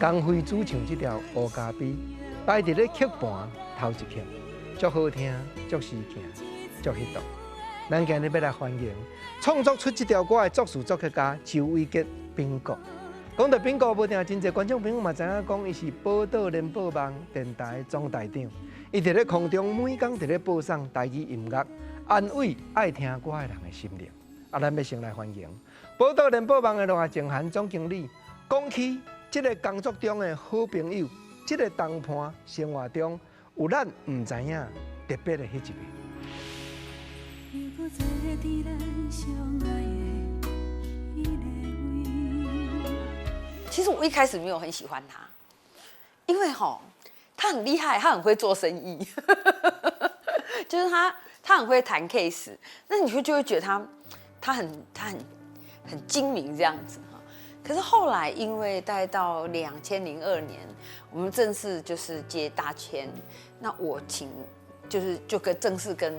江辉主唱这条《乌加比》，摆伫咧曲盘头一曲，足好听，足时行，足迄度。咱今日要来欢迎创作出这条歌的作词作曲家周伟杰彬哥。讲到彬哥，无定真侪观众朋友嘛知影讲，伊是宝岛联播网电台总台长。伊伫咧空中每天伫咧播送台语音乐，安慰爱听歌的人的心灵。咱要先来欢迎宝岛联播网的罗静涵总经理，讲起这个工作中的好朋友，这个同伴生活中有咱唔知影特别的迄一面。其实我一开始没有很喜欢他，因为他很厉害，他很会做生意，就是他很会谈 case， 那你就会觉得他很精明这样子哈。可是后来因为大概到2002年，我们正式就是接大签，那我就正式跟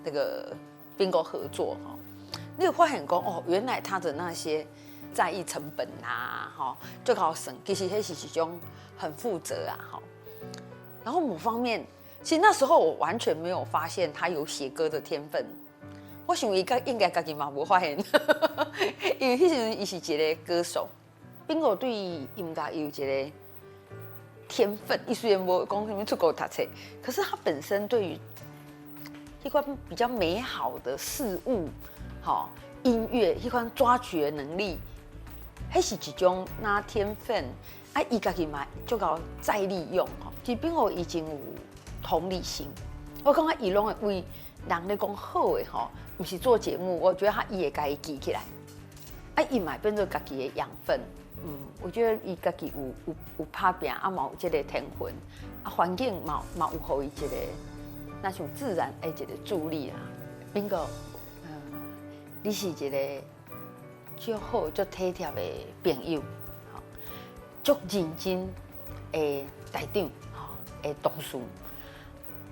那个彬哥合作哈，那个发现讲原来他的那些在意成本啊，最高省其实那是一种很负责啊，然后某方面，其实那时候我完全没有发现他有写歌的天分。我想应该自己嘛无发现，因为迄时伊是一个歌手，彬哥对音乐有一个天分。伊虽然无讲什么出国读册，可是他本身对于一款比较美好的事物，音乐一款抓取的能力，迄是一种那天分。伊家己嘛足够再利用。其实彬哥已经有同理心，我感觉伊拢会为人咧讲好的不是做节目，我觉得他也该记起来。伊嘛变做家己的养分。我觉得伊家己有打拼，嘛有这个天分，环境嘛有互伊一个那种自然的一个助力啦。彬哥，你是一个足好、足体贴的朋友，足认真的台长，的同事。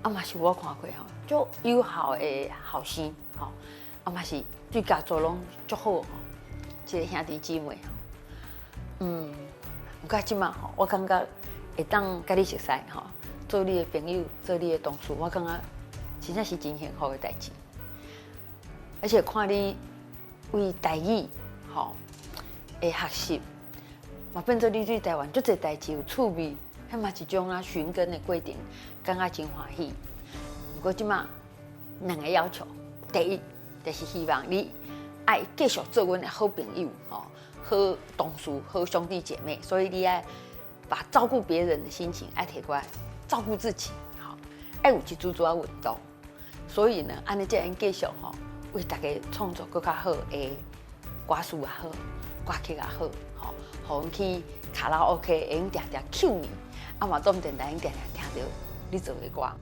嘛是我看过足有效的后生，嘛是对家族拢足好，一个兄弟姊妹。不过即马我感觉会当甲你熟悉做你的朋友，做你的同事，我感觉真正是真幸福的代志。而且看你为台语的学习，嘛变做你对台湾足侪代志有趣味。迄嘛一种寻根的过程，感觉真欢喜。不过即马2个要求，第一就是希望你爱继续做阮的好朋友，好同事、好兄弟姐妹。所以你爱把照顾别人的心情爱摕过来照顾自己，爱有去做运动。所以呢，安尼才能继续为大家创作更较好的歌词也好，歌曲也好，互阮去卡拉 OK 会用常常 Q 你。嘛，当电台常常听到你做的歌。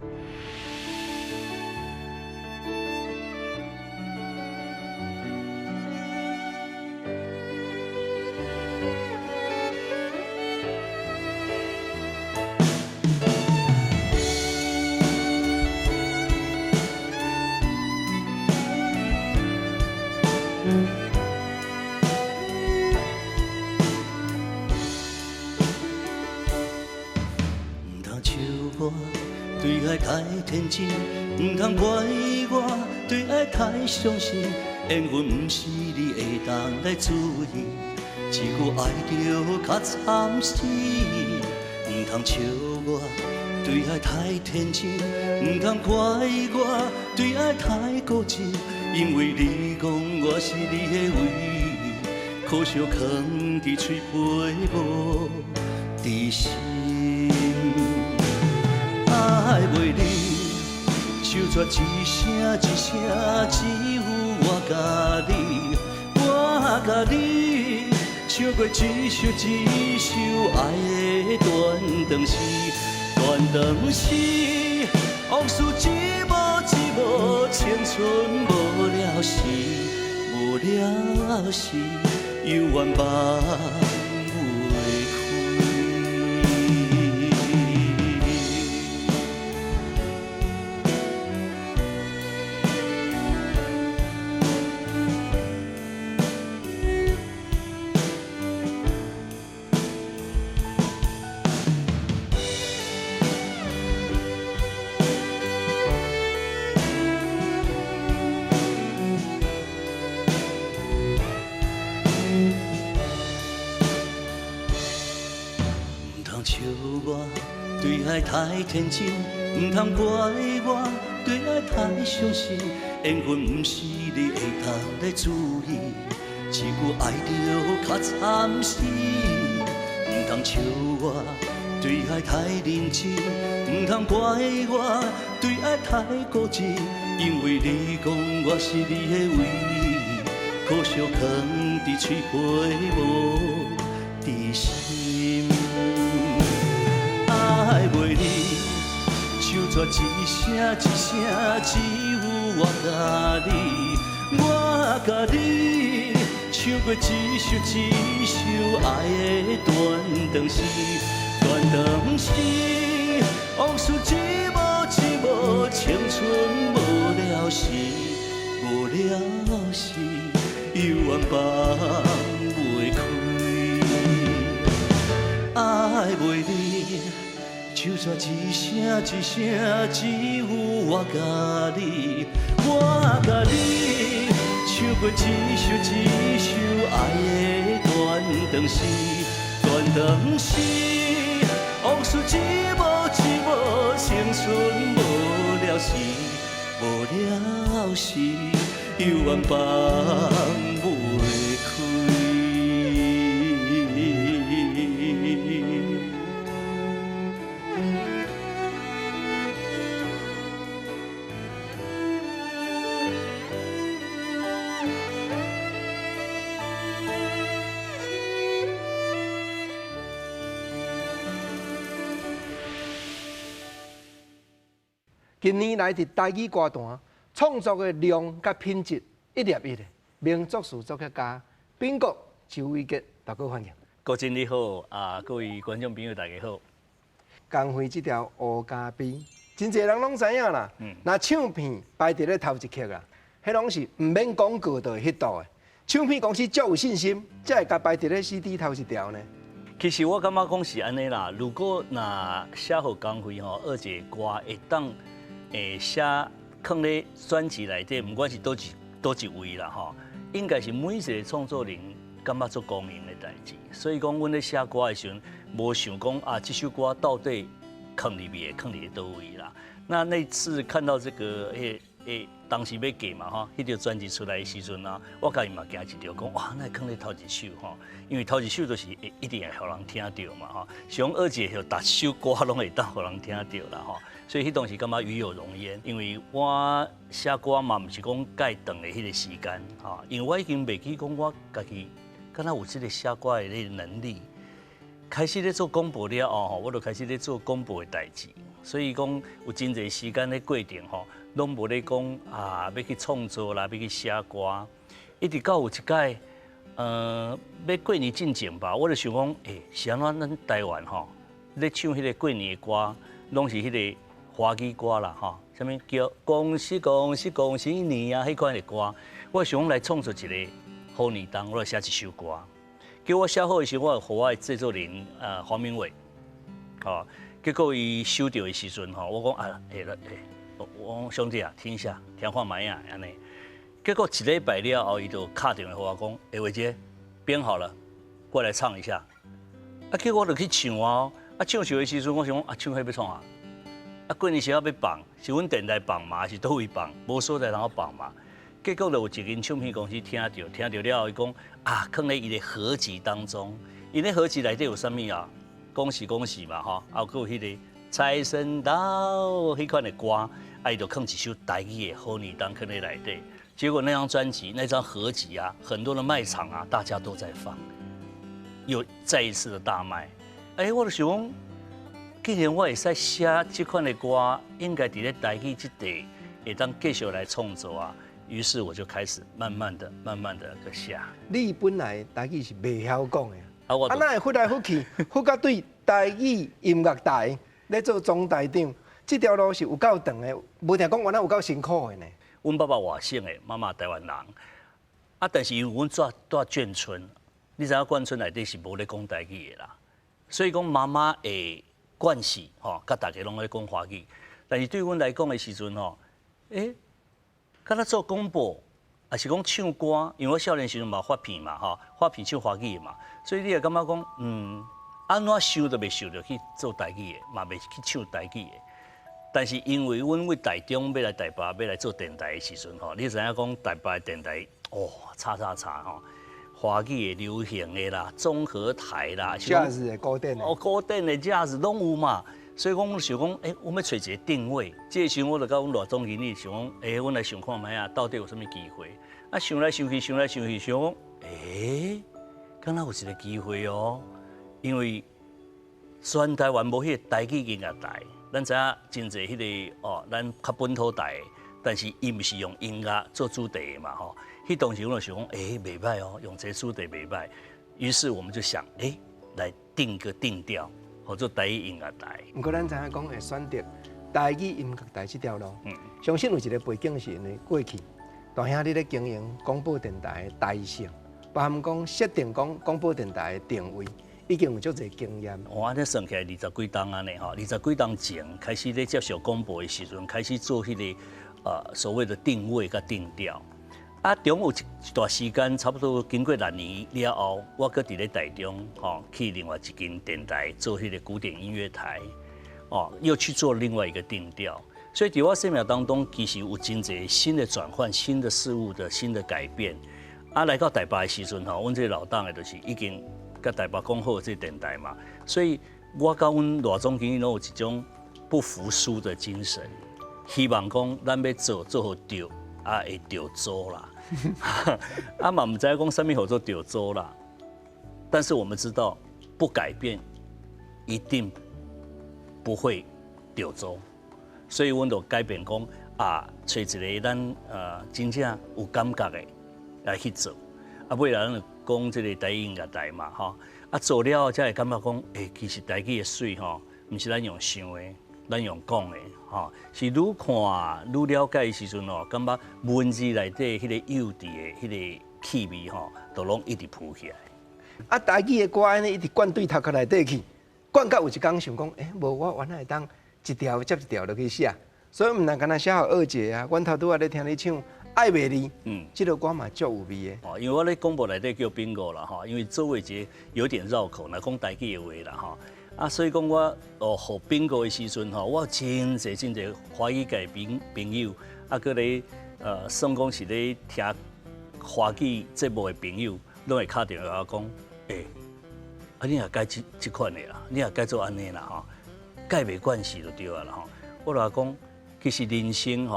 对爱太天真，唔通怪我对爱太相信。缘分不是你会当来注意，只顾爱着较惨死。唔通笑我对爱太天真，唔通怪我对爱太固执。因为你讲我是你的唯，可惜藏伫嘴皮无伫心。爱袂你，手绝一声一声，只有我甲你，我甲你，唱过一首一首爱的断肠诗，断肠诗，往事一幕一幕，青春无了时，无了时，犹原望。爱太天真，唔通怪我对爱太相信。缘分不是你会当来注意，一句爱着较惨死。唔通笑我对爱太认真，唔通怪我对爱太固执，因为你讲我是你的唯一，可惜藏伫嘴皮无伫心。爱袂你，手纸一声一声，只有我甲你，我甲你，唱过一首一首爱的断肠诗，断肠诗，往事一幕一幕，青春无了时，无了时，犹原放袂开。爱袂你，手纸一声一声，只有我甲你，我甲你，唱过一首一首爱的断肠诗，断肠诗，往事一幕一幕，青春无了时，无了时，犹原放袂开。近年来，伫台语歌坛创作的量甲品质一粒一的，名作词作曲家秉国周伟杰，大家欢迎。国珍你好各位观众朋友大家好。江蕙这条《乌加悲》，真侪人拢知影啦。那唱片排伫咧头一曲啊，迄拢是唔免广告就会迄度的。唱片公司足有信心，才会甲排伫咧 CD 头一条呢。其实我感觉讲是安尼啦，如果那写好江蕙吼，二姐歌会当写放咧专辑内底，不管是倒一位啦吼，应该是每一个创作人感觉做光荣的代志。所以讲，阮咧写歌的时阵，无想讲这首歌到底放里面放伫倒位啦。那次看到这个当时要给嘛吼，迄条专辑出来的时阵啊，我家己嘛惊一条讲哇，那放咧头一首吼，因为头一首就是一定会互人听到嘛吼。想二姐就逐首歌拢会当互人听到啦吼。所以迄当时感觉与有荣焉，因为我写歌嘛，毋是讲介长的迄个时间吼，因为我已经袂记讲我家己敢若有即个写歌的迄个能力。开始咧做广播了后，我就开始咧做广播的代志，所以讲有真侪时间咧过程吼，拢无咧讲要去创作啦，要去写歌，一直到有一届要过年进前吧，我就想讲，是安怎咱台湾吼咧唱迄个过年的歌，拢是迄个华语歌啦吼，啥物叫恭喜恭喜恭喜你啊，迄款的歌，我想来创作一个好年冬，我来写一首歌。叫我写好的时候，我和我的制作人黄明伟，结果伊收到的时阵我讲我讲兄弟啊，听一下，听看卖啊安尼。结果一礼拜了后，伊就打电话和我讲，伟杰编好了，过来唱一下。结果我就去唱唱唱的时阵，我想讲唱迄要创过年时候要放，是阮电台放嘛，还是倒位放？无所在，然后放嘛。结果就有一间唱片公司听到了后，伊讲放在伊的合集当中。伊咧合集内底有啥物啊？恭喜恭喜嘛吼，还有迄个财神到迄款的歌，伊就放一首台语的好年冬放在内底。结果那张专辑、那张合集啊，很多的卖场啊，大家都在放，又再一次的大卖。我就想讲，既然我会使写这款的歌，应该伫咧台语这地会当继续来创作啊。于是我就开始慢慢的去写。你本来台语是袂晓讲的，哪会忽来忽去，忽到对台语音乐台咧做总台长，这条路是有够长的，无听讲原来有够辛苦的呢。阮爸爸外省的，妈妈台湾人，但是因为阮住眷村，你知影眷村内底是无咧讲台语的啦，所以讲妈妈的惯势甲大家拢咧讲华语，但是对阮来讲的时阵敢若做广播，还是讲唱歌，因为我少年时阵嘛发片嘛，发片唱华语嘛，所以你也感觉讲，安怎想都袂想着去做台语的，嘛袂去唱台语的。但是因为阮为台中要来台北要来做电台的时阵吼，你知影讲台北的电台哦，叉吼，华语的、流行的啦、综合台啦，假日的古典的，哦，古典的、假日拢有嘛。所以讲，我想讲，我们要找一个定位。这个时候，我就甲阮罗总经理想讲，阮来想看卖啊，到底有啥物机会？啊，想来想去，想讲，敢若有一个机会哦。因为全台湾无迄个台语音乐台，咱知影真侪迄个咱较本土台，但是伊毋是用音乐做主题的嘛吼。迄当时我就想讲，袂歹哦，用这主题袂歹。于是我们就想，来定个定调。或做台语音乐台，不过咱知影讲会选择台语音乐台这条路，相信有一个背景是因为过去大兄弟咧经营广播电台的台性，包含讲设定讲广播电台的定位，已经有足侪经验。安尼算起来20几档安尼吼，20几档前开始咧接受广播的时阵，开始做迄个所谓的定位甲定调。啊，中有一段时间，差不多经过6年了后，我搁伫咧台中去另外一间电台做迄个古典音乐台，又去做另外一个定调。所以伫我生命当中，其实有真侪新的转换、新的事物的新的改变。啊，来到台北的时阵阮这老党的就是已经甲台北讲好这电台嘛，所以我甲阮罗总经理拢有一种不服输的精神，希望讲咱要做好对，会对做啦。嘛唔知讲啥物好做对做啦，但是我们知道不改变一定不会对做，所以阮就改变讲找一个咱真正有感觉的来去做。尾来咱就讲这个台语音乐台嘛做了才会感觉讲其实台语的水毋是咱用想的，咱用讲的。是愈看愈了解的时阵感觉文字内底迄个幼稚的迄个气味都拢一直浮起来。台语的歌安尼一直灌对头壳内底去，灌到有一天想讲，无我原来会当一条接一条落去写，所以毋但干那写好二姐啊，阮头拄仔咧听你唱《爱美丽》，这首歌嘛足有味的。因为我咧广播内底叫 bingo 啦因为做位节有点绕口，来讲台语的话啦所以讲我学 bingo 的时阵我真侪华语界朋友，搁咧算讲是咧听华语节目的朋友，拢会敲电话我讲，你也改这款的啦，你也改做安尼啦改袂惯势就对啊啦我就讲，其实人生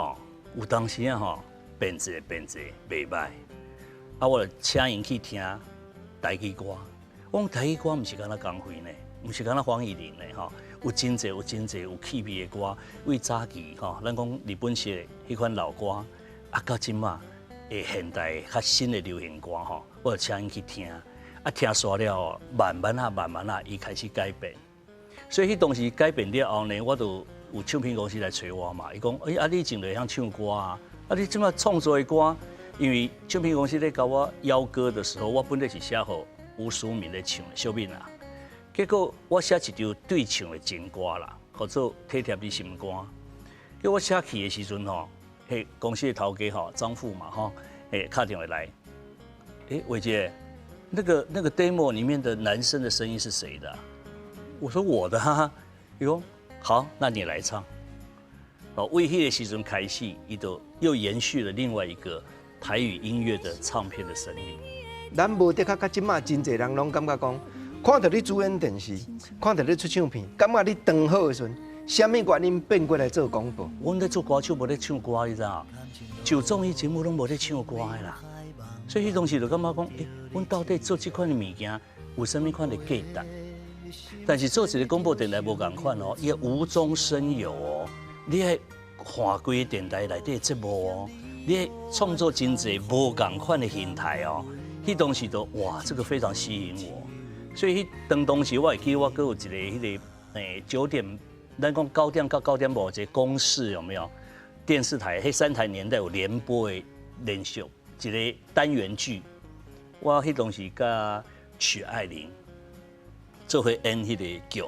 有当时变一袂歹，我就请因去听台语歌。我讲台语歌毋是敢若江蕙呢，毋是敢若黄义玲呢有真侪有气味的歌。为早期咱讲日本式的迄款老歌，到即马现代较新的流行歌我就请因去听。听煞了慢慢伊开始改变。所以迄当时改变了后呢，我就有唱片公司来找我嘛。伊讲，你真会晓唱歌啊？你即马创作的歌，因为唱片公司咧教我邀歌的时候，我本来是写互吴淑敏咧唱小敏啊。结果我写一条对唱的情歌啦，叫做体贴你心肝。叫我写去的时阵迄公司的头家张富嘛打电话来，伟杰，那个 demo 里面的男生的声音是谁的我说我的伊讲好，那你来唱。为迄个时阵开始，伊就又延续了另外一个台语音乐的唱片的生命。咱无得较即马真侪人拢感觉讲，看到你主演电视，看到你出唱片，感觉你当好的时阵，什么原因变过来做广播？阮咧做歌手无咧唱歌，你知影？就综艺节目拢无咧唱歌的啦。所以迄当时就感觉讲，阮到底做这款的物件有啥物款的价值？但是做一个广播电台无共款伊无中生有你爱看规个电台内底的节目你爱创作真侪无共款的形态迄当时都哇，这个非常吸引我。所以当时我会记得我有一个迄个9点，咱讲9点到9点半一个公视有没有？电视台迄3台年代有联播的连续一个单元剧，我迄当时甲曲爱玲做伙演迄个剧。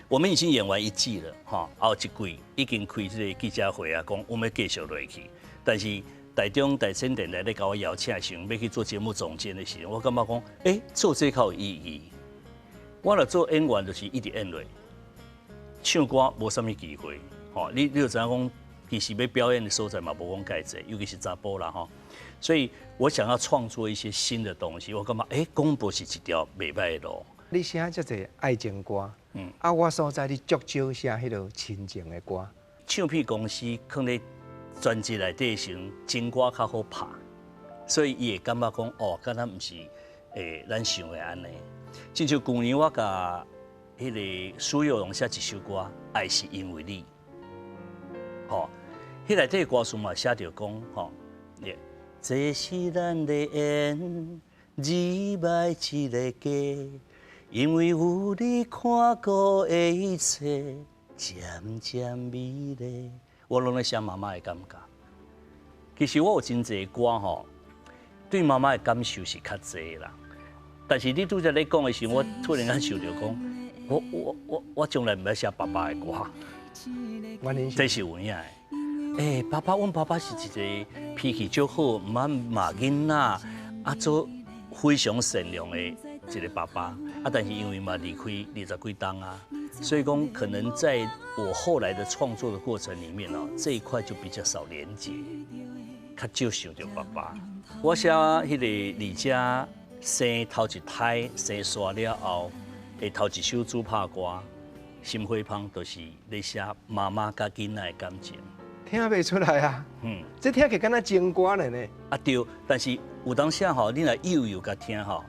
我们已经演完1季了后1季已经开这个记者会讲我们继续落去。但是台中台cent电台咧甲我邀请的时候，要去做节目总监的时候，我感觉讲，做这较有意义。我若做演员就是一直演落，唱歌无啥物机会。吼，你就知影讲，其实要表演的所在嘛，无讲介济，尤其是查甫啦吼。所以我想要创作一些新的东西，我感觉广播是一条袂歹的路。你写遮侪爱情歌，我所在你足少写迄落亲情的歌。唱片公司放咧专辑内底时，情歌较好拍，所以伊会感觉讲敢若毋是咱想的安尼。亲像去年我甲迄个苏有容写一首歌《爱是因为你》，吼，迄内底歌词嘛写着讲吼，这是咱的缘，日迈一个家，因为有你看过的一切，渐渐美丽。我拢咧写妈妈的感觉。其实我有真侪歌吼，对妈妈的感受是较侪啦。但是你拄则咧讲的时候，我突然间想到讲，我将来唔要写爸爸的歌，这是有影的。爸爸，阮爸爸是一个脾气足好，唔爱骂囡仔，做非常善良的一个爸爸。但是因为嘛离开20几冬啊，所以讲可能在我后来的创作的过程里面这一块就比较少连接，较少想到爸爸。我写迄个李家生头一胎生煞了后，头一首主打歌《心花香》，就是咧写妈妈甲囡仔的感情。听袂出来啊，这听起敢若情歌呢。对，但是有当时吼，你若悠甲听吼，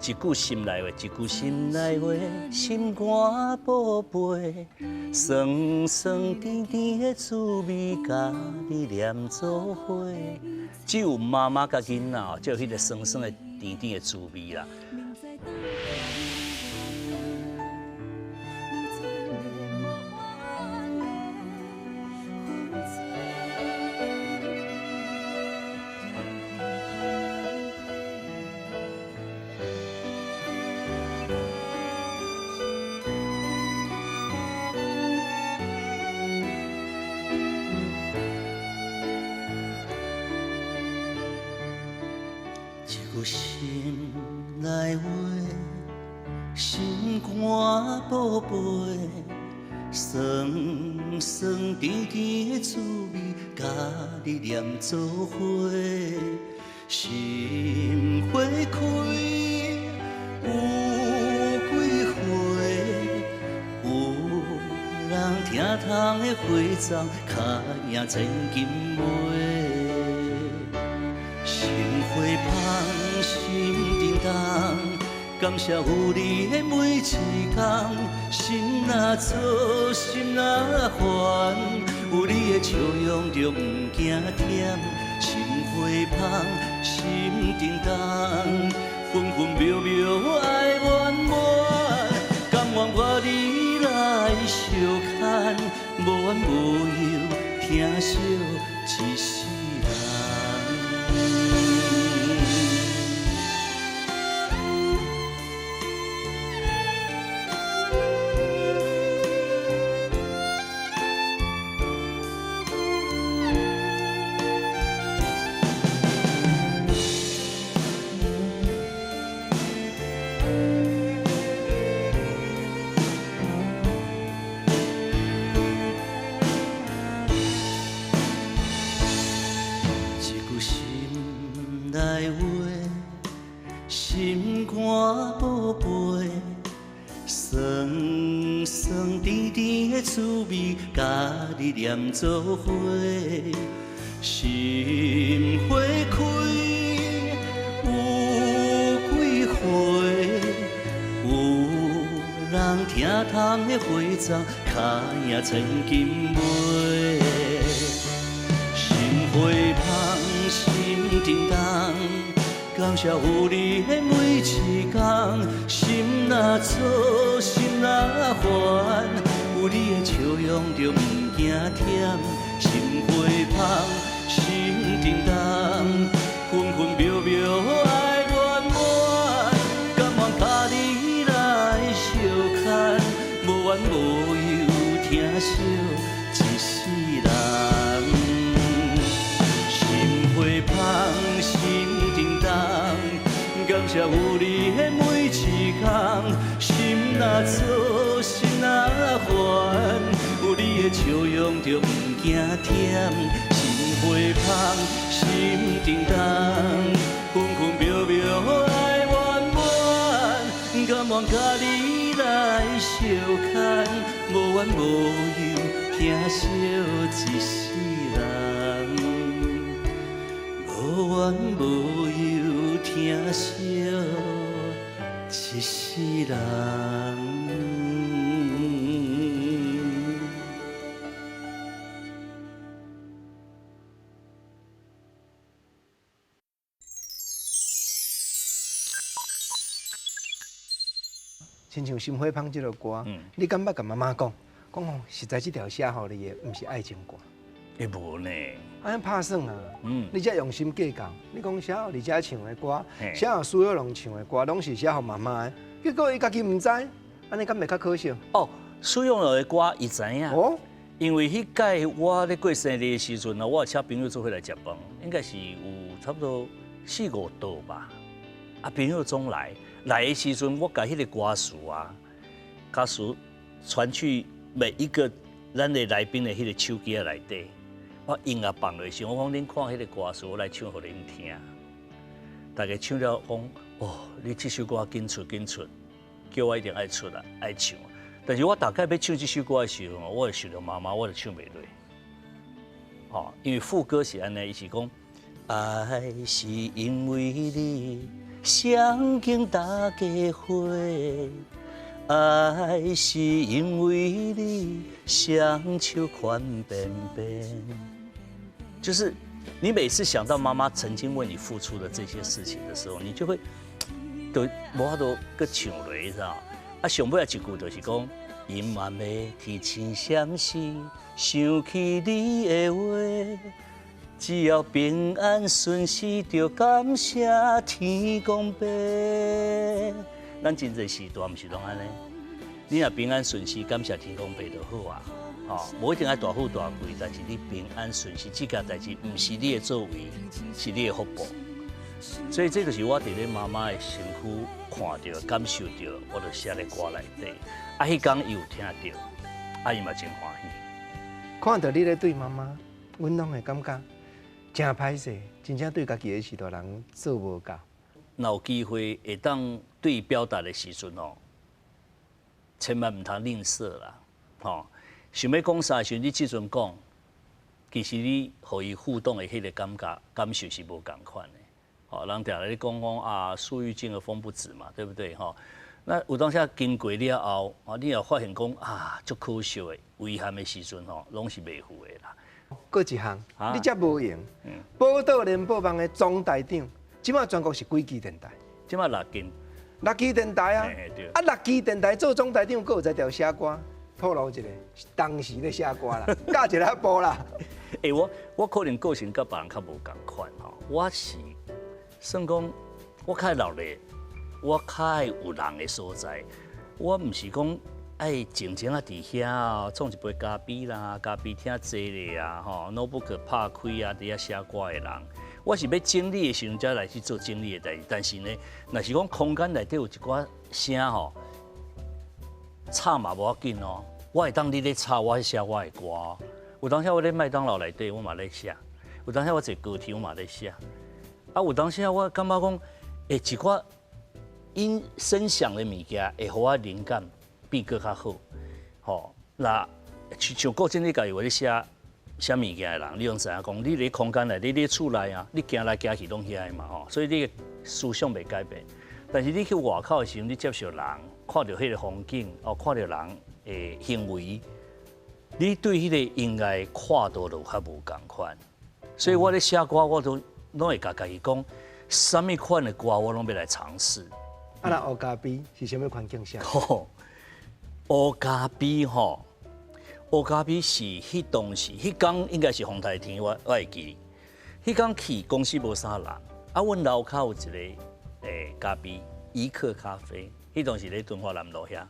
一句心内话，一句心内话，心肝宝贝，酸酸甜甜的滋味，甲你念做伙。只有妈妈甲囡仔才有迄个酸酸的甜甜的滋味啦。心内话，心肝宝贝，酸酸甜甜的滋味，甲你念做伙。心花开有几回，有人听窗的花丛，脚影千金梅。心花香，心叮当，感谢有你的每一天。心若错，心若烦，有你的笑容就不惊忝。心花香，心叮当，分分秒秒爱满满。甘愿我你来相牵，无怨无尤，疼惜一世人。心肝宝贝，酸酸甜甜的滋味，甲你念做伙。心花开有几回，有人听窗的花丛，脚影千金梅。心花香，心叮当。感谢有你的每一天，心若错，心若烦，有你的笑容就不惊忝。心花香，心叮当，分分秒秒爱满满，甘愿甲你来相牵，无怨无尤，疼惜一世人。心花香，心叮当。感谢有你的每一天，心若若做心若烦，有你的笑容就不惊忝，心花香，心沉重，分分秒秒爱圆满，甘愿甲你来相牵，无怨无尤，疼惜一世人，无怨无尤，疼惜一世人。亲像《心花香》这首歌，你敢捌甲妈妈讲哦，实在这条写互你的，毋是爱情歌。会无呢？安尼拍算啊，你才用心计较。你讲写互你遮唱的歌，写互苏有龙唱的歌，拢是写互妈妈的，结果伊家己毋知，安尼敢袂较可惜？哦，苏永乐的歌伊知影。哦，因为迄届我咧过生日的时阵呢，我请朋友做伙来食饭，应该是有差不多4、5道吧。啊，朋友总来的时阵，我甲迄个歌词传去每一个咱的来宾的迄个手机内底。我音乐放落时，我讲恁看迄个歌词，我来唱互恁听。大家唱了讲，哦，你这首歌紧出紧出，叫我一定爱出来爱唱。但是我大概要唱这首歌的时候，我会想到妈妈，我就唱袂落。哦，因为副歌是安尼，伊是讲，爱是因为你相敬大家伙，爱是因为你双手宽扁扁。就是你每次想到妈妈曾经为你付出的这些事情的时候，你就会都无法度搁唱落，知道？啊，上尾一句就是讲，阴暗的天青闪时，想起你的话，只要平安顺时，就感谢天公伯。咱真侪时段毋是拢安尼，你若平安顺时，感谢天公伯就好啊。哦，无一定爱大富大贵，但是你平安顺时，这件代志毋是你的作为，是你的福报。所以这就是我伫咧妈妈的身躯看到、感受到，我就写咧歌内底。啊，迄天伊有听到，啊，伊嘛真欢喜。看到你咧对妈妈，阮拢会感觉真歹势，真正对家己的许多人做无到。若有机会会当对伊表达的时阵哦，千万唔通吝啬啦，吼。想要讲啥时，你即阵讲，其实你互伊互动的迄个感受是无共款的。哦，人定来咧讲啊，树欲静而风不止嘛，对不对？吼，那有当下经过了后，啊，你也发现讲啊，足可惜的、遗憾的时阵吼，拢是袂赴的啦。搁一项，你遮无用。宝岛联播网的总台长，即马全国是几支电台？即马6间6支电台啊！啊，6支电台做总台长，搁有在条写歌。透露一个，当时咧写歌啦，教一个播啦。我可能个性甲别人较无共款吼，我是算讲，我较热烈，我较爱有人的所在。我毋是讲爱静静啊伫遐创一杯咖啡啦，咖啡厅坐咧啊，吼，notebook拍开啊，伫遐写歌的人。我是要整理的时阵才来去做整理的代志，但是呢，若是讲空间内底有一寡声吼。吵嘛无要紧哦，我会当你咧吵，我去写我的歌。有当时我咧麦当劳内底，我嘛咧写；有当时我坐高铁，我嘛咧写。啊，有当时我感觉讲，一寡音声响的物件，会互我灵感变搁较好。吼，那像郭经理家己话咧写物件的人，你用知影讲，你咧空间内底，你咧厝内啊，你行来行去拢遐嘛吼，所以你的思想袂改变。但是你去外口的时候，你接受人。看到迄个风景，哦，看到人的行为，你对迄个音乐看到就较无共款。所以我咧写歌，我都拢会甲家己讲，什么款的歌我拢要来尝试。啊，那乌咖啡是什么环境下？乌咖啡吼，乌咖啡是迄当时，迄天应该是风台天，我会记。迄天去公司无啥人，啊，阮楼骹有一个咖啡，伊克咖啡。迄当时咧敦化南路遐，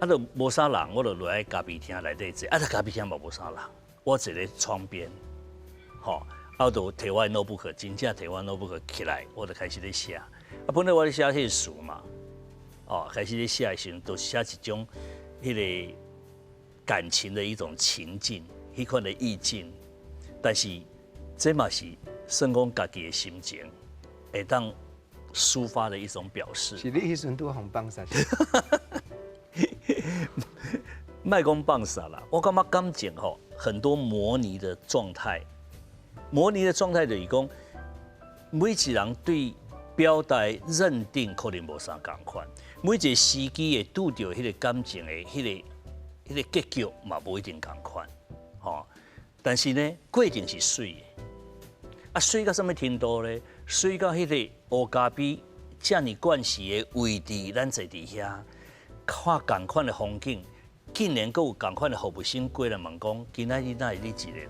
啊，就无啥人，我就落来咖啡厅内底坐，啊，咖啡厅嘛无啥人，我坐咧窗边，吼，啊，就摕我的 notebook， 真正摕我的 notebook 起来，我就开始咧写，啊，本来我咧写迄个词嘛，哦，开始咧写的时候，都是写一种迄个感情的一种情境，迄款的意境。但是这嘛是算讲家己的心情，会当抒发的一种表示。是你迄时阵拄互放杀。卖讲放傻啦，我感觉感情吼很多模拟的状态，模拟的状态就是讲，每一个人对表达认定可能无啥共款，每一个时机会拄到迄个感情的迄个结局嘛无一定共款，吼。但是呢，过程是水的，啊水到什么程度呢？水到迄个乌咖啡遮尔惯时的位置，咱坐伫遐看共款的风景。竟然阁有同款的服务生过来问讲，今仔日哪是你一个人？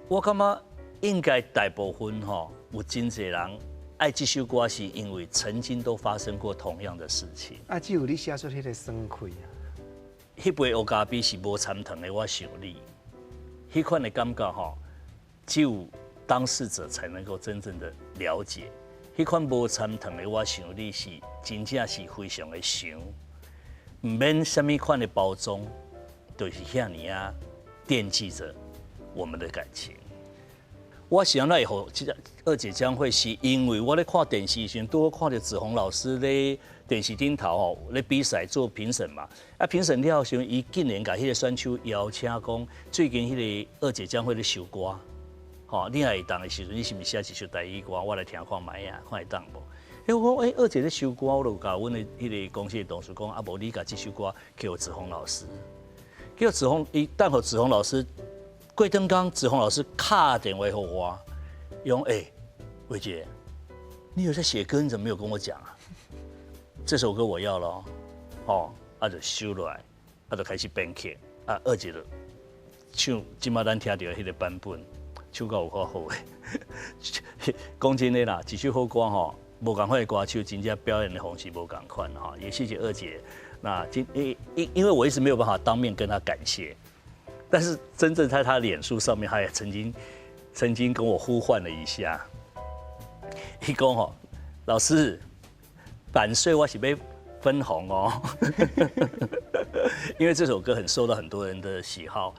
我感觉应该大部分吼，有真侪人爱这首歌，是因为曾经都发生过同样的事情。啊，只有你写出迄个爽快啊！迄杯乌咖啡是无参糖的，我想你，迄款的感觉吼，只有当事者才能够真正的了解。迄款无参糖的，我想你是真正是非常的想。唔免什么款的包装，就是遐尼啊，惦记着我们的感情。我想来以后，二姐将会是因为我咧看电视时，都看到子鸿老师咧电视顶头吼咧比赛做评审嘛。啊，评审了后时，伊竟然甲迄个选手邀请讲，最近迄个二姐将会咧收歌，吼，你也会当的时阵，你是毋是写一首台语歌，我来听看卖啊，看会当无？我讲，二姐咧收歌，我就甲阮的迄个公司的同事讲，啊，无你甲这首歌叫子鸿老师，叫子鸿，伊等候子鸿老师，过灯刚子鸿老师打电话给我，用伟姐，你有在写歌，你怎么没有跟我讲啊？这首歌我要了，哦，啊就收落来，啊就开始编曲，啊二姐就唱，今麦咱听到迄个版本，唱到有够好诶。讲真的啦，一首好歌吼。无共款的歌手，真正表演的方式无共款哈，也谢谢二姐。那因为我一直没有办法当面跟她感谢，但是真正在她脸书上面，她也曾经跟我呼唤了一下。伊讲吼，老师，版税我是要分红哦，因为这首歌很受到很多人的喜好。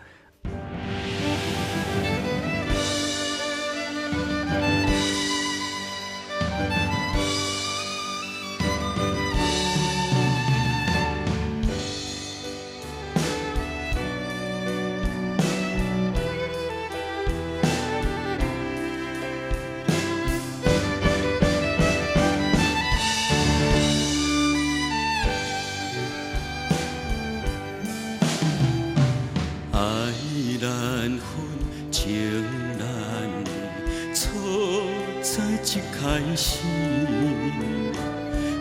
开始，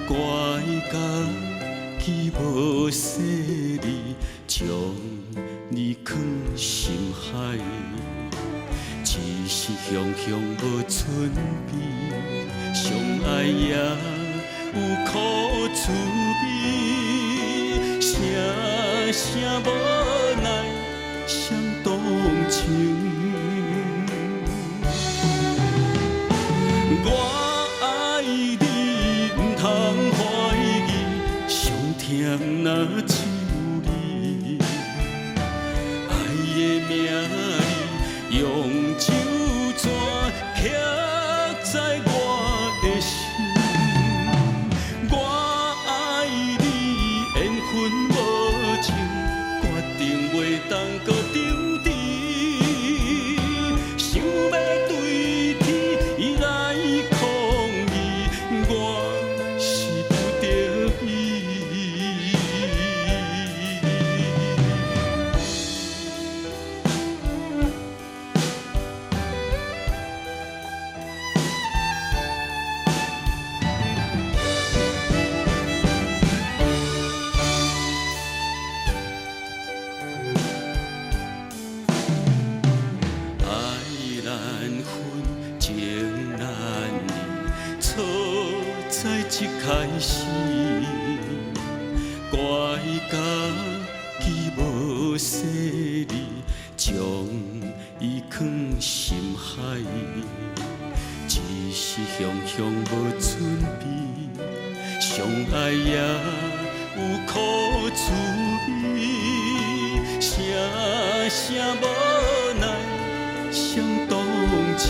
怪甲记无细里，将你藏心海，只是雄雄无准备，相爱也有苦滋味，声声无奈，伤动情。我爱你，唔通怀疑，上甜那只有你。爱的名字用酒泉刻在我的心。我爱你，缘分无情，决定袂当搁丢低。想要对天来。开始，怪甲记无细里，将伊藏心海，只是雄雄无准备，相爱也有苦滋味，声声无奈伤动情。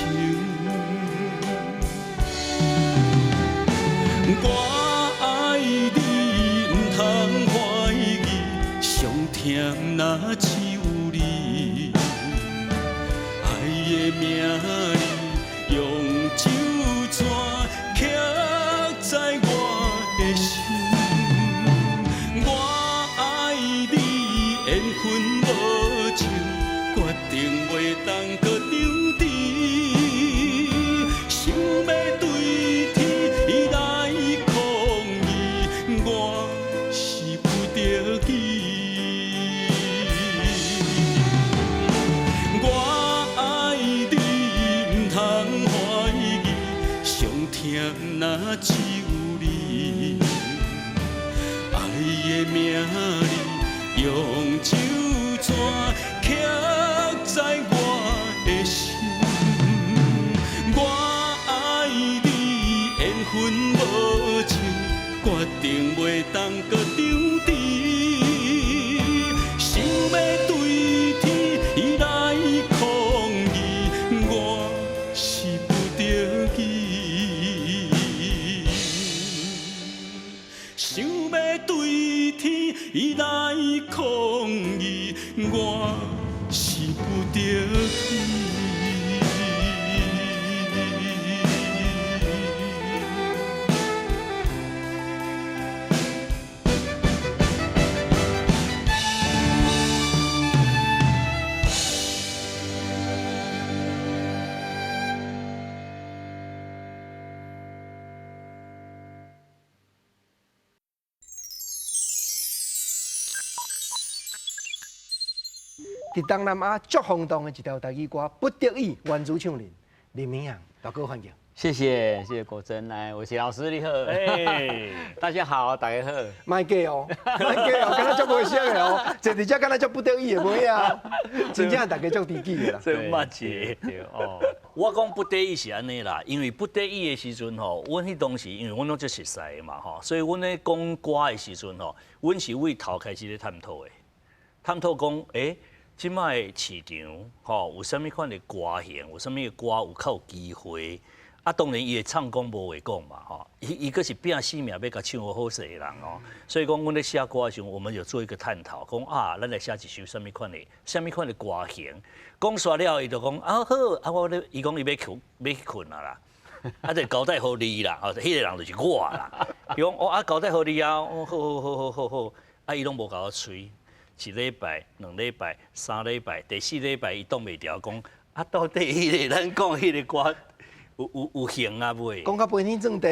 我爱你，唔通怀疑，上甜若只有你。爱的名字用酒泉刻在我的心。我爱你，缘分无情，决定袂当搁留低。想要对天来抗议，我是不得已。我爱你，唔通怀疑，上甜若只有你。爱的名字用酒泉刻在我的心。我爱你，缘分无情，决定袂当搁留低。想要对天来抗议，我是不得已。想要对天来抗议，我是不得已。伫东南亚足轰动的一条台语歌《不得已》，原主唱人林明阳，大哥欢迎。谢谢国珍，来，我是老师，你好，哎，大家好，大家好，卖假哦，卖假哦，敢若足袂熟的哦，坐伫遮敢若足不得已的妹啊，真正大家足知己的啦。这捌节对哦，我讲不得已是安尼啦，因为不得已的时阵吼，阮迄当时因为阮拢足熟悉的嘛吼，所以阮咧讲歌的时阵吼，阮是为头开始咧探讨的，探讨讲即摆的市场吼有啥物款的歌型，有啥物的歌有较有机会。啊，当然伊会唱功无会讲嘛吼，伊个是拼死命要甲唱好势的人哦，所以讲阮咧写歌的时候，我们有做一个探讨，讲啊，咱来写一首啥物款的歌型。讲煞了，伊就讲啊好，啊我咧，伊讲伊要去困啊啦，啊就交代互你啦，吼，迄个人就是我啦。伊讲啊交代互你啊，好，啊伊拢无甲我催，一礼拜、2礼拜、3礼拜、第4礼拜伊挡袂牢，讲啊到底迄个咱讲迄个歌。有型啊袂？讲到飞天正地，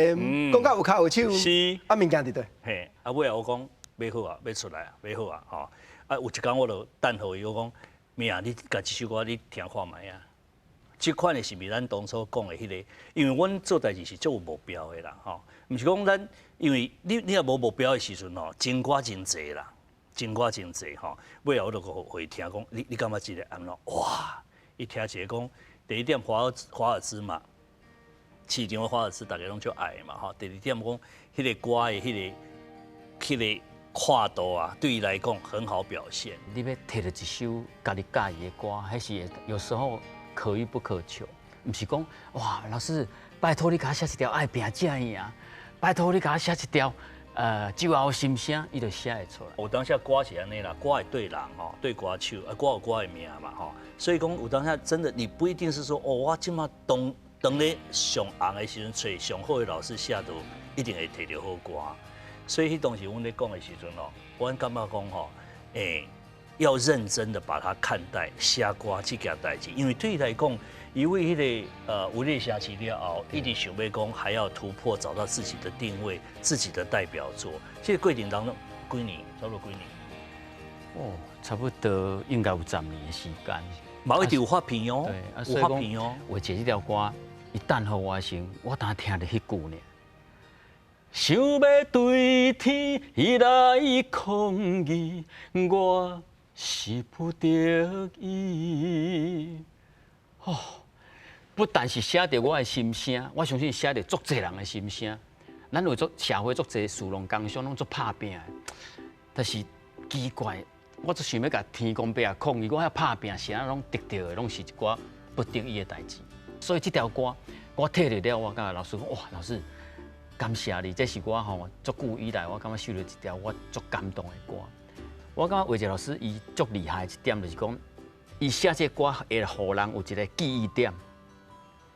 讲到有脚有手，是啊物件伫对。嘿，啊尾啊我讲买好啊，要出来啊，买好啊，吼！啊有一天我就等候伊，我讲妹啊，你甲这首歌你听看卖啊。这款的是毋是咱当初讲的迄个？因为阮做代志是足有目标的啦，吼，毋是讲咱，因为你若无目标的时阵吼，真歌真济啦，真歌真济吼。尾啊我就会听讲，你感觉即个安怎？哇！伊听一个讲第一点华尔兹嘛。市场的华尔兹大家拢足爱嘛吼。第二点讲，迄个歌的迄个跨度啊，对伊来讲很好表现。你要摕到一首家己介意的歌，还是有时候可遇不可求。唔是讲哇，老师拜托你甲我写一条爱拼正赢，拜托你甲我写一条酒后心声，伊就写会出来。有当下歌是安尼啦，歌会对人吼，对歌手，歌有歌的名嘛吼。所以讲有当下真的，你不一定是说哦，我即马当咧上红的时阵，找上好的老师写到，一定会摕到好歌。所以迄当时阮咧讲的时阵哦，我感觉讲吼，要认真的把它看待写歌这件代志，因为对伊来讲，伊为迄个有咧写词了后，一直想要讲还要突破，找到自己的定位，自己的代表作。这个过程当中，几年，差不多几年？哦，差不多应该有10年的时间。嘛一定有发片哦，对，有发片哦。我写这条歌。伊等候我时，我当听着迄句呢。想要对天来抗议，我是不得已。哦，不但是写着我的心声，我相信写着足侪人的心声。咱有做社会做侪事农工商拢做拍拼的，但是奇怪，我就想要甲天公伯啊抗议，我遐拍拼是安拢得到的，拢是一寡不得已的代志。所以这条歌我摕入了，我甲老师讲，哇，老师感谢你，这是我吼足久以来我感觉收到一条我足感动的歌。我感觉伟杰老师伊足厉害的一点就是讲，伊写这歌会互人有一个记忆点，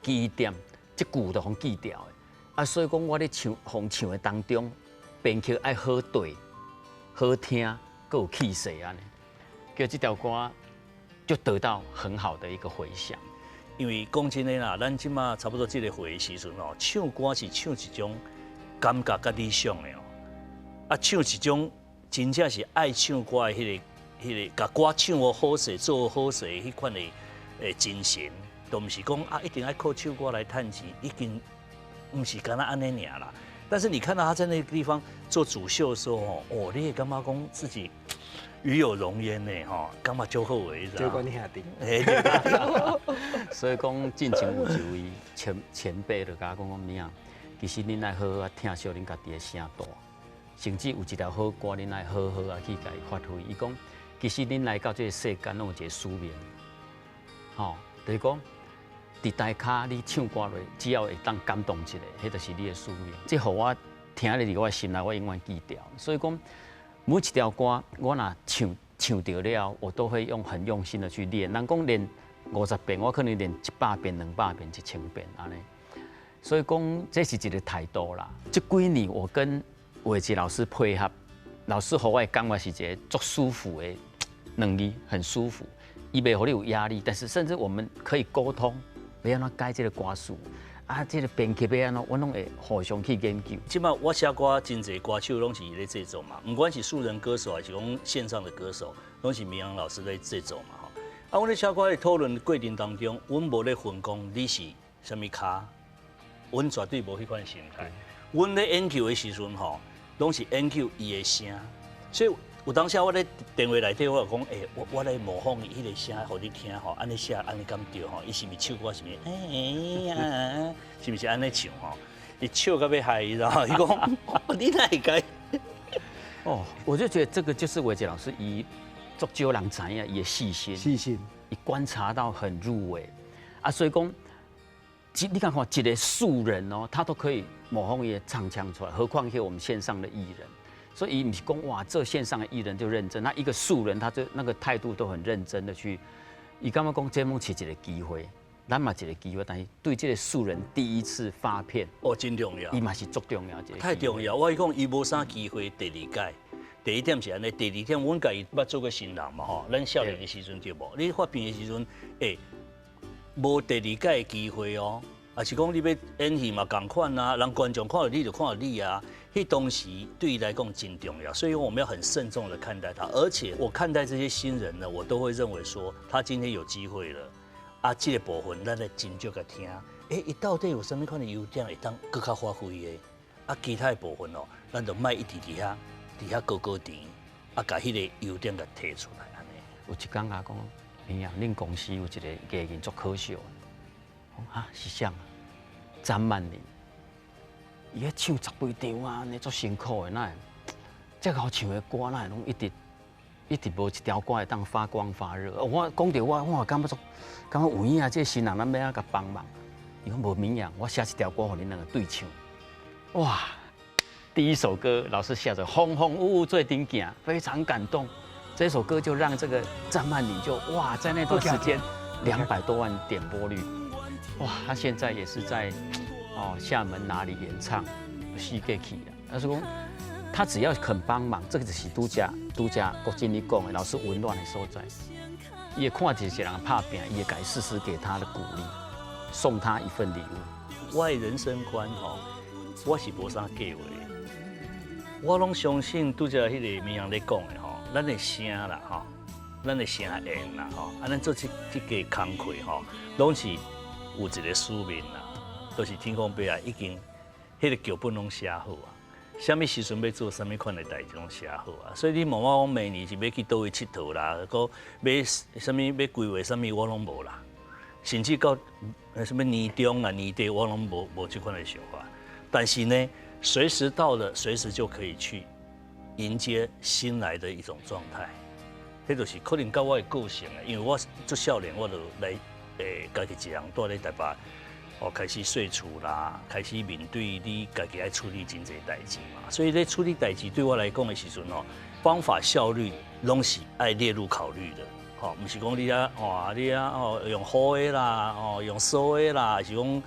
记忆点，这句就互记掉的。啊，所以讲我咧唱，唱的当中，编曲爱好对，好听，佮有气势安尼，叫这条歌就得到很好的一个回响。因为讲真的啦，咱即马差不多这个会的时阵哦，唱歌是唱一种感觉甲理想的哦，啊，唱一种真正是爱唱歌的迄个，甲歌唱好势、做好势迄款的精神，都毋是讲啊一定爱靠唱歌来赚钱，已经毋是干那安尼尔啦。但是你看到他在那个地方做主秀的时候，哦，你也感觉讲自己与有荣焉呢，吼，感觉足好诶，结果你兄弟，所以讲进前有一位前辈就甲我讲咩啊，其实恁爱好好啊听惜恁家己的声大，甚至有一条好歌，恁爱好好啊去甲伊发挥。伊讲，其实恁来到这个世间，拢有一个使命，吼，就是讲，伫台骹你唱歌落，只要会当感动一下，迄就是你的使命。这互我听入伫我心内，我永远记掉。所以讲，每一条歌我若唱着了，我都会很用心的去练。人讲练50遍，我可能练100遍、200遍、1000遍安尼。所以讲，这是一个态度啦。这几年我跟伟杰老师配合，老师互我的感觉是一个足舒服的两字，很舒服。伊袂互你有压力，但是甚至我们可以沟通，要安怎改这个歌词啊，这个编曲要安怎，我拢会互相去研究。即马我写歌真侪歌手拢是伊咧制作嘛，不管是素人歌手还是讲线上的歌手，拢是明阳老师咧制作嘛吼。啊，阮咧写歌的讨论过程当中，阮无咧分讲你是啥物卡，阮绝对无迄款心态。阮咧演唱的时阵吼，拢是演唱伊的声，所以有当时我咧电话内底我就讲，我来模仿伊迄个声，互你听吼，安尼写安尼敢对吼？伊是毋是唱歌是毋是？呀，是毋是安尼唱吼？伊笑到要害伊，然后伊讲，你哪会改？哦，我就觉得这个就是伟杰老师伊足少人知影伊的细心，伊观察到很入微啊，所以讲，你看看一个素人哦，他都可以模仿伊的唱腔出来，何况是我们线上的艺人。所以伊不是讲哇，这线上的艺人就认真，那一个素人他就那个态度都很认真的去，伊感觉讲这么是一个机会，咱嘛一个机会，但是对这个素人第一次发片，哦，真重要，伊嘛是足重要一个。太重要，我伊讲伊无啥机会第二届。第一点是安尼，第二点，阮家己捌做过新人嘛吼，咱少年的时阵对无？你发片的时阵，无第二届的机会哦，也是讲你要演戏嘛，共款啊，人观众看到你就看到你啊。迄东西对伊来讲真重要，所以我们要很慎重的看待它。而且我看待这些新人呢，我都会认为说，他今天有机会了，啊，这个部分咱来真少甲听，伊到底有什么款的优点会当更加发挥的？啊，其他的部分哦，咱就卖一直伫遐高甜，啊，把迄个优点给提出来安尼。有一工甲讲，明阳，恁公司有一个艺人足可笑的，讲啊是啥？张曼玲。伊咧唱10几场啊，安尼足辛苦的，那这好唱的歌，那拢一直无一条歌会当发光发热。我讲到我感觉有影啊，这新人咱要甲帮忙。伊讲无明样，我写一条歌互恁两个对唱。哇！第一首歌老师写着风风雨雨最顶行，非常感动。这首歌就让这个张曼玲就哇，在那段时间200多万点播率，哇！她现在也是在。厦门哪里演唱，死过去啦。他说讲，他只要肯帮忙，这个就是拄则郭经理讲的，老师温暖的所在。伊会看一个人拍拼，伊会给适时给他的鼓励，送他一份礼物。我的人生观吼，我是无啥计划的，我拢相信拄则迄个明阳咧讲的吼，咱的声啦吼，咱的声音啦吼，咱做这个工课吼，拢是有一个使命啦。都是天公伯啊，已经迄个剧本拢写好啊，什么时阵要做什么款的代志拢写好啊，所以你问我讲明年是要去倒位佚佗啦，个要什么要规划什么我拢无啦，甚至到什么年中啊年底我拢无这款的想法。但是呢，随时到了，随时就可以去迎接新来的一种状态。这就是可能跟我的个性因为我做少年，我就来家己一人住咧台北，开始睡厝啦，开始面对你家己爱处理真侪代志嘛。所以咧处理代志对我来讲的时阵方法效率拢是爱列入考虑的。不是讲你用好的啦，用馊的啦，还是讲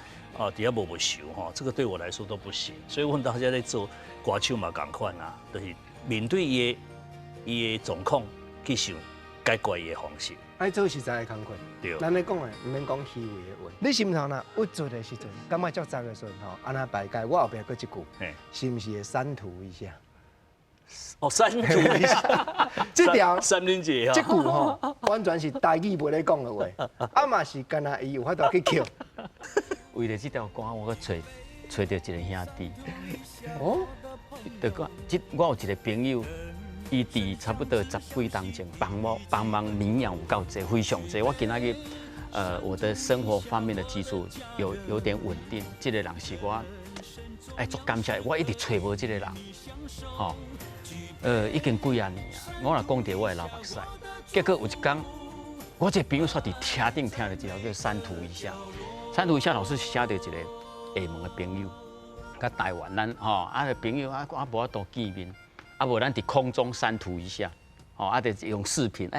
底下无熟这个对我来说都不行。所以我们大家在做歌手嘛，同款啊，就是面对伊的状况去想解决伊的方式。爱做实在的工课。对。咱咧讲的，唔免讲虚伪的话。你心头若郁做的时阵，感觉足杂的时阵安那排解，我后壁搁一句，是毋是会删除一下？删除一下。这条三轮姐这句完全是台语袂咧讲的话，嘛是干那伊有法度去捡。为了这条歌，我去找到一个兄弟。就讲，我有一个朋友，伊伫差不多10几年前帮忙领养有够济，非常济。我今仔日，我的生活方面的基础有点稳定。这个人是我，足感谢，我一直找无这个人，已经几啊年啊。我若讲到我的老目屎，结果有一天，我一个朋友煞伫车顶听到一条叫删除一下，删除一下老师写到一个厦门的朋友，甲台湾咱个朋友无法度见面，无咱伫空中删除一下，得用视频，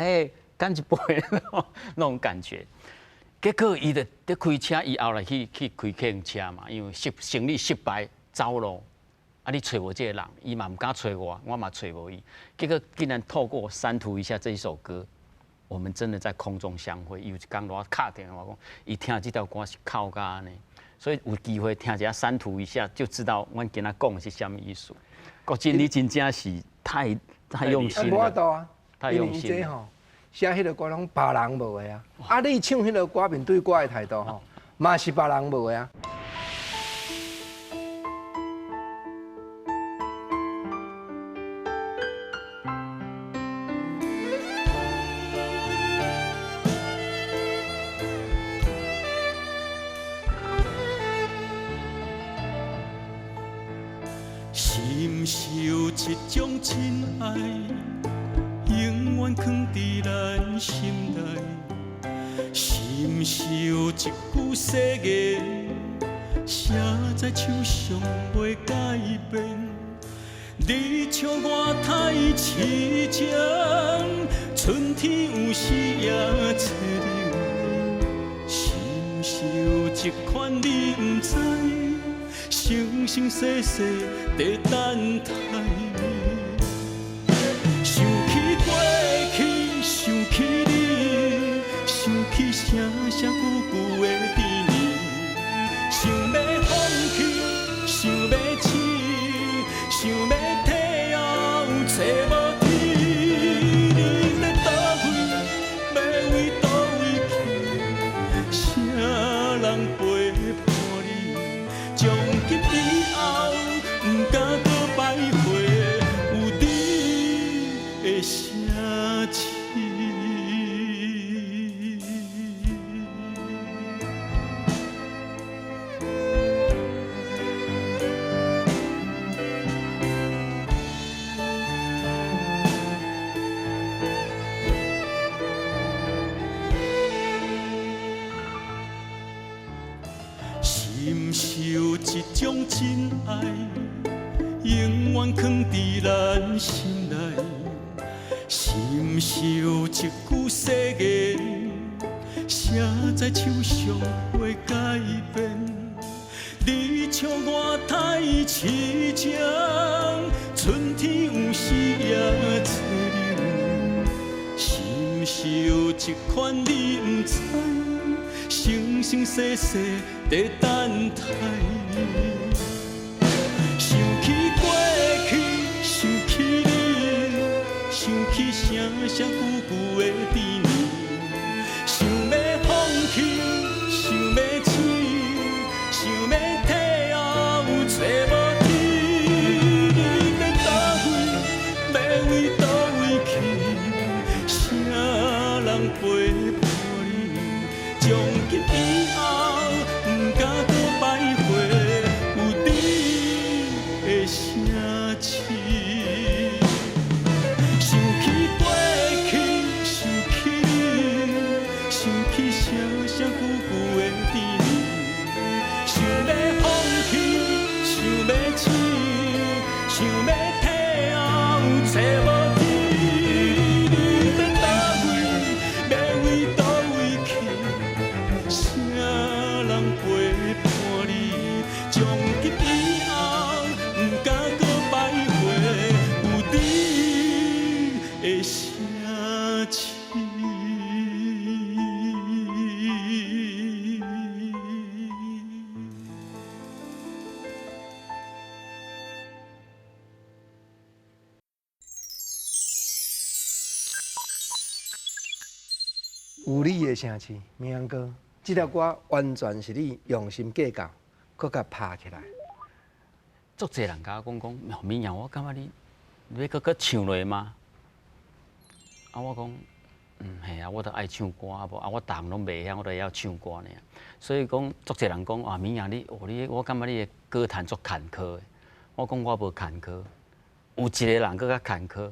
干一杯那种感觉。结果伊就在开车，伊后来去开客运车嘛，因为生意失败走路。你找无这个人，伊嘛唔敢找我，我嘛找无伊。结果竟然透过删除一下这一首歌，我们真的在空中相会。伊有一天我打电话讲，伊听这条歌是靠甲安尼，所以有机会听一下删除一下，就知道我今仔讲的是什么意思。国真你真正是太用心了，太用心了。写迄个歌拢别人无的啊，你唱迄个歌面对我的态度嘛是别人无的啊。深受这种真爱，永远藏伫咱心内。深受一句誓言，写在手上袂改变。你笑我太痴情，春天有时也吹凉。深受这款你不知。生生世世在等待，想起过去，想起你，想起声声句句的甜蜜，想要放弃，想要醒，想要退后，找无天。你在倒位，要为倒位去，啥人陪伴你？从今以后，不敢搁摆回有你的城市。深受这种真爱，永远藏伫咱心内。深受一句誓言，写在手上袂改变。你笑我太痴情，春天有时也吹凉。深受这款你不知。生生世世在等待，想起过去，想起你，想起声声句句的甜蜜，想要放弃，想要醒，想要退后，找无天。你在倒位，要为倒位去，啥人陪伴？从今以后，不敢搁摆回有你的久久的甜蜜，想要放弃，想要醒，想要退后，找无天。你要倒位，要为倒位去？啥人陪伴你？从今以后，不敢搁摆回有你的声气。有你的城市，明阳哥，这条歌完全是你用心计较，搁甲拍起来。足侪人甲我讲，闽阳，我感觉你要搁唱落吗？啊，我讲，系啊，我都爱唱歌啊，无啊，我逐项拢袂晓，我都要唱歌呢。所以讲，足侪人讲啊，闽阳我感觉你的歌坛足坎坷的。我讲我无坎坷，有一个人搁较坎坷，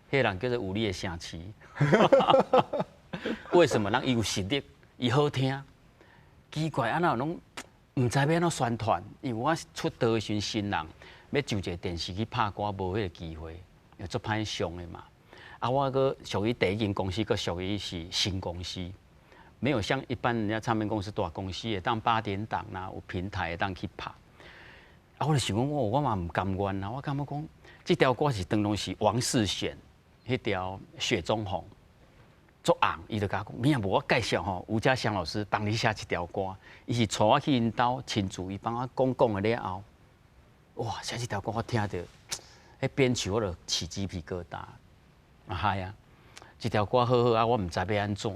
迄个人叫做有你的城市。为什么？人伊有实力，伊好听。奇怪，安那拢唔知要安怎宣传？因为我出道的时阵，新人要上一个电视去拍歌，无迄个机会，又足歹上的嘛。啊，我搁属于第一间公司，搁属于是新公司，没有像一般人家唱片公司大公司的当8点档啦，有平台的当去拍。啊，我就想讲，我嘛唔甘愿啊，我感觉讲，这条歌是当中是王世贤迄条《雪中红》。足红，伊就甲我讲，明仔无我介绍吼，吴家祥老师帮你写一条歌，伊是带我去因兜亲自，伊帮我讲了了后，哇，写这条歌我听着，迄编曲我就起鸡皮疙瘩，啊嗨啊，这条歌好好啊，我唔知要安怎。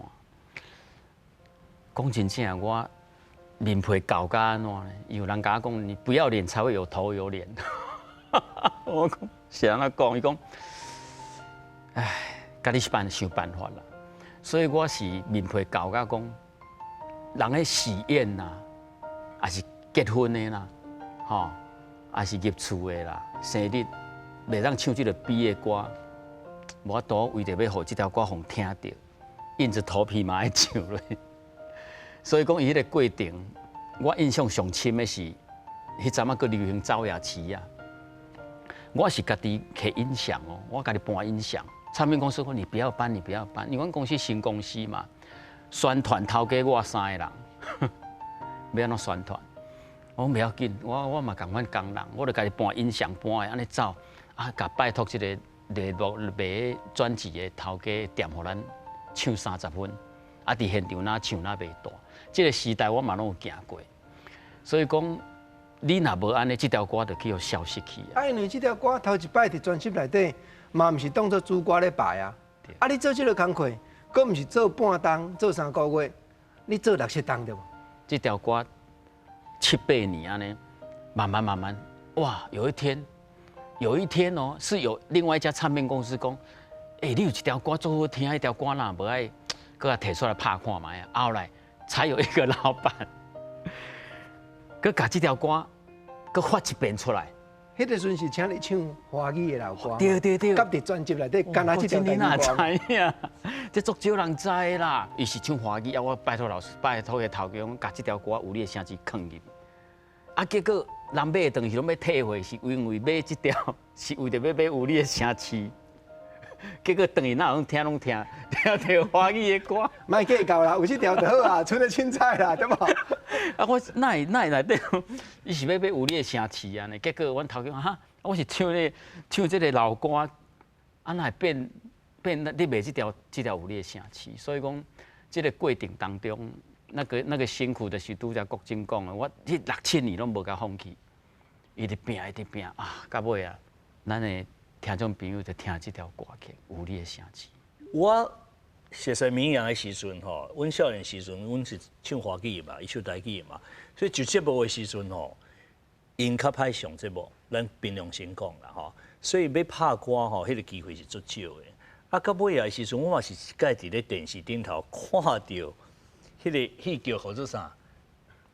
讲真正，我面皮厚甲安怎呢？有人甲我讲，你不要脸才会有头有脸。我讲是安怎讲？伊讲，唉，家己想办法啦。所以我是面皮厚甲讲，人的喜宴呐，还是结婚的啦，吼，还是入厝的啦，生日袂当唱这个悲的歌，无法度为着要互这条歌互听到，硬着头皮嘛爱唱落。所以讲伊迄个过程，我印象上深的是，迄阵仔个流行走夜市啊，我是家己摕音响哦，我家己搬音响。唱片公司说你不要搬，你不要搬，因为公司新公司嘛，宣传头家我3个人，要安怎宣传？我讲不要紧，我嘛共款工人，我就家己搬音响搬的安尼走，啊，甲拜托这个内幕卖专辑的头家店，互咱唱30分，啊，伫现场哪唱哪袂大，这个时代我嘛拢有行过，所以讲你若无安尼，这条歌就去互消失去啊。啊，因为这条歌头一摆伫专辑内底。嘛，毋是当作主歌咧排啊！啊，你做这个工课，佫毋是做半冬，做3个月，你做6、7冬对无？这条歌7、8年安尼，慢慢，哇！有一天哦，是有另外一家唱片公司讲，你有一条歌足好听，迄条歌哪无爱，佮摕出来拍看卖啊！后来才有一个老板，佮把这条歌佮发一遍出来。迄个时阵是请你唱华语的老歌，对，夹伫专辑内底，干那这条台语歌。知影，这足少人知啦。伊是唱华语，啊，我拜托老师，拜托个头家讲，甲这条歌有你的声子放入。啊，结果人买的东西拢要退回，是因为买这条，是为着要买有你的声词。结果等于哪拢听到华语的歌。莫计较啦，有这条就好啊，剩的凊彩啦，对无？啊，我哪会内底，伊是要买有你的声词啊呢？结果阮头家讲哈，我是唱这个老歌，啊哪会变你卖这条有你的声词？所以讲，这个过程当中，那个辛苦的是拄则国珍讲的，我迄6、7年拢无甲放弃，一直拼啊，到尾啊，咱的听众朋友就听这条歌曲有你的声词。我学生民谣的时阵吼，阮少年时阵，阮是唱华语嘛，伊唱台语嘛，所以就节目的时阵吼，因较歹上节目，咱凭良心讲啦吼，所以要拍歌吼，迄个机会是足少的。啊，到尾的时阵，我嘛是一摆伫咧电视顶头看到迄个戏剧叫做啥？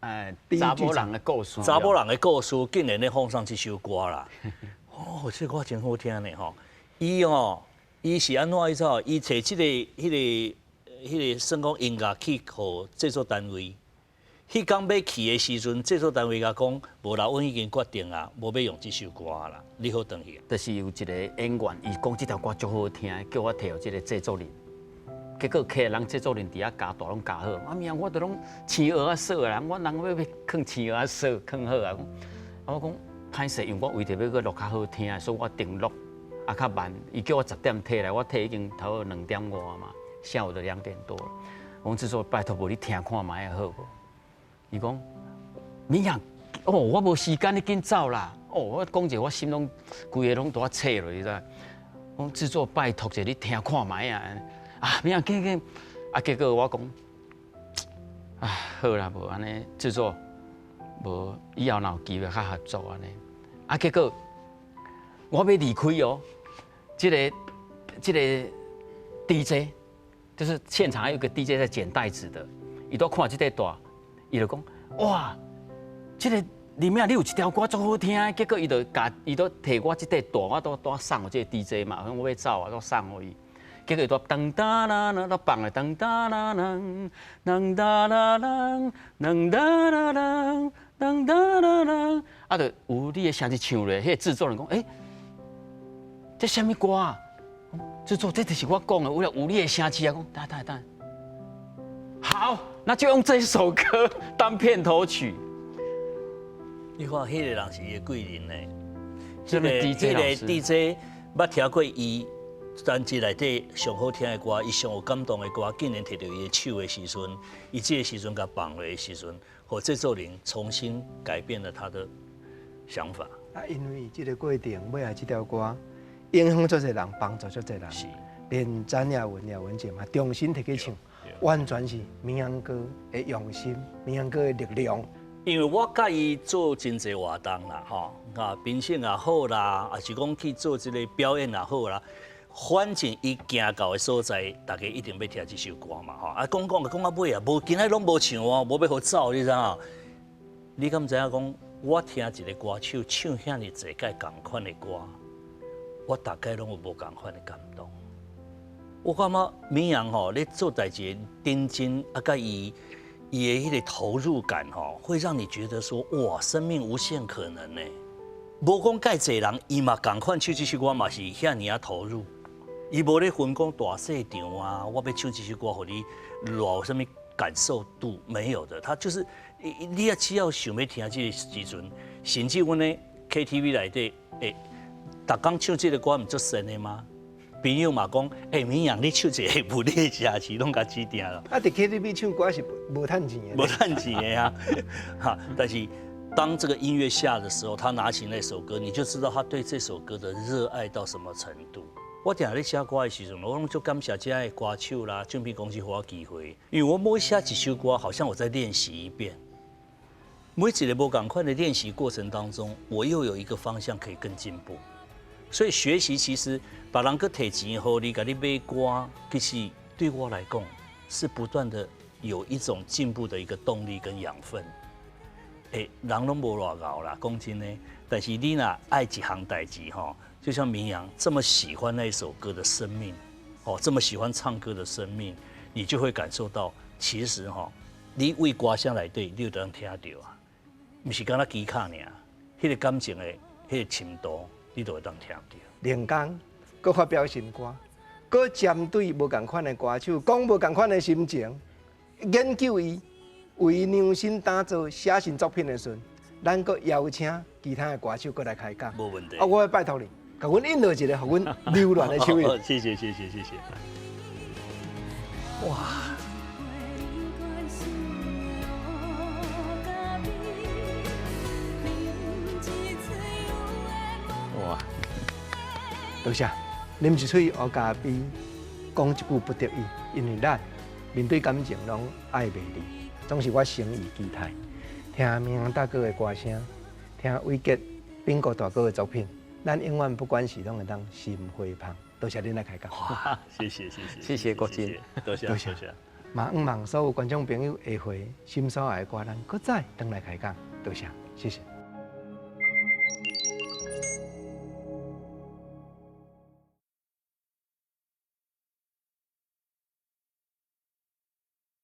查某人的故事。查某人的故事竟然咧放上这首歌啦！哦，这歌真好听呢吼！伊是安怎意思？伊找迄个迄个算讲音乐去互制作单位。迄天要去的时阵，制作单位甲讲，无啦，阮已经决定啊，无要用这首歌啦，你好回去。就是有一个演员，伊讲这条歌足好听，叫我摕互这个制作人。结果客人制作人伫遐加大拢加好，啊明我都拢青蚵仔锁啦，我人要囥青蚵仔锁囥好啊。我讲歹势，因为我为着要搁录较好听，所以我定录啊较慢。伊叫我10点摕来，我摕已经头2点5嘛，下午的2点多。我讲制作拜托无你听看卖好无？伊讲明阳，哦我无时间，你紧走啦。哦我讲者我心拢规个拢拄啊扯落，你知？我讲制作拜托者你听看卖啊。啊，明仔紧，啊，结果我讲，啊，好啦，无安尼制作，无以后若有机会较合作安尼。啊，结果我要离开哦，这个 DJ， 就是现场还有个 DJ 在剪带子的，伊都看这块带，伊就讲，哇，这个里面你有一条歌足好听，结果伊就摕我这块带，我都送我这个 DJ 嘛，我要走啊，都送互伊。结果都噔哒啦啦，都放了噔哒啦啦，噔哒啦啦，噔哒啦啦，噔哒啦啦，啊，就有你的声音唱咧，迄个制作人讲，这什么歌啊？制作这就是我讲的，为了有你的声气啊，讲等，好，那就用这首歌当片头曲。你看，迄个人是伊的贵人呢，这个 DJ 老师 DJ 捌听过伊。专辑内底上好听的歌，伊上有感动的歌，竟然摕到伊的手的时阵，伊这个时阵甲放落的时阵，和制作人重新改变了他的想法。啊，因为这个过程，尾下这条歌影响足侪人，帮助足侪人，是，连詹雅文姐嘛，重新摕去唱，完全是明阳哥的用心，明阳哥的力量。因为我甲伊做真侪活动啦，吼，啊，评审也好啦，也是讲去做这个表演也好啦。反正伊行到的所在，大家一定要听这首歌嘛，吼！啊，讲到尾啊，无今仔拢无唱哦，无要好走，你知影？你敢知影讲？我听一个歌手唱遐尼济介同款的歌，我大概拢有无同款的感动。我感觉明阳吼，咧做代志认真，啊，甲伊的迄个投入感吼，会让你觉得说，哇，生命无限可能呢。无讲介济人，伊嘛同款唱这首歌嘛是遐尼啊投入。伊无咧分讲大细场啊，我要唱这首歌，互你偌有啥物感受度没有的，他就是你也只要想要听这个时阵，甚至阮咧 KTV 内底，逐工唱这个歌，毋足神的吗？朋友嘛讲，明阳你唱一个，无你的城市拢甲指定了。啊，伫 KTV 唱歌是无趁钱的，无趁钱的啊，哈，但是。当这个音乐下的时候，他拿起那首歌，你就知道他对这首歌的热爱到什么程度。我定咧写歌的时阵，我拢就感谢这些歌手啦、唱片公司给我机会，因为我每写一首歌，好像我在练习一遍。每一个不同款的练习过程当中，我又有一个方向可以更进步。所以学习其实别人去摕钱互你，甲你买歌，其实对我来讲是不断的有一种进步的一个动力跟养分。人拢无偌熬啦，讲真的。但是你若爱一项代志吼，就像明阳这么喜欢那一首歌的生命，这么喜欢唱歌的生命，你就会感受到，其实你为歌声内底，你就能听到啊，不是敢若吉他尔，迄个感情的迄个深度，你都会当听到。练功，搁发表新歌，搁针对无同款的歌手，讲无同款的心情，研究伊。为伊量身打造写新作品的时阵，咱搁邀请其他的歌手过来开讲。无问题。我要拜托你，甲阮引导一个，互阮流恋的手艺。谢谢。哇！哇！多谢，啉一嘴黑咖啡，讲一句不得已，因为咱面对感情拢爱袂离。总是我心意期待，听明阳大哥的歌声，听伟杰、炳国大哥的作品，咱永远不管是拢会当心花芳。多谢恁来开讲。谢谢国金，多谢。嘛，望所有观众朋友下回心所爱的歌，咱搁再登来开讲。多谢，谢谢。